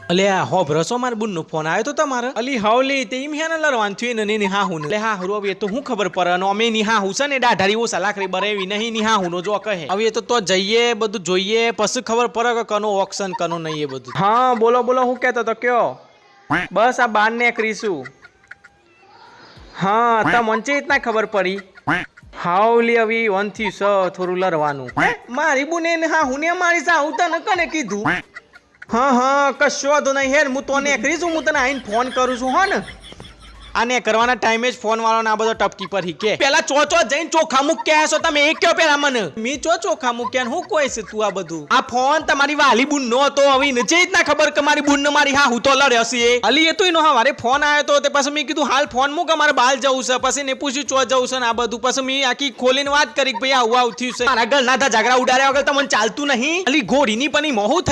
અલ્યા હો ભરસો માર બુન નો ફોન આવ્યો તો તમારે અલી હાવલી તે ઈમ હેને લરવાન થયું ને ની હા હું લે હા હરો હવે તો હું ખબર પર અને અમે ની હા હું છે ને ડાઢારી ઓ સલાખરી બરેવી નહીં ની હા હું નો જો કહે હવે તો જઈએ બધું જોઈએ પછી ખબર પડે કે કનો ઓક્શન કનો નહીં એ બધું હા બોલો બોલો હું કહેતો તો કયો બસ આ બાર ને કરીશું હા તા મંચે ઇતના ખબર પડી હાવલી હવે વન થી સ થોડું લરવાનું મારી બુને હા હું ને મારી સા ઉતા ન કને કીધું હા કશો વાંધો નહીં હેર હું તને કરીશું હું તને આઈને ફોન કરું છું હો ને આને કરવાના ટાઈમે જ ફોન વાળો આ બધો ટપકી પર હીકે પેલા ચો જઈને ચોખા મૂક્યા છો તમે એક કયો પેલા મને મી ચોખા મૂક્યા હું કોઈ છે તું આ બધું આ ફોન તમારી વાલી બુન નો તો હવે નજે જ ના ખબર કે મારી બુન ને મારી હા હું તો લડ્યો છે અલી એ તો એનો હવારે ફોન આવ્યો તો તે પછી મેં કીધું હાલ ફોન મૂક અમારે બાલ જવું છે પછી ને પૂછ્યું ચો જવું છે ને આ બધું પછી મેં આખી ખોલીને વાત કરી કે ભાઈ આવું થયું છે મારા ઘર ના ઝઘડા ઉડાડ્યા વગર તમને ચાલતું નહીં અલી ગોરીની પણ મોહું થઈ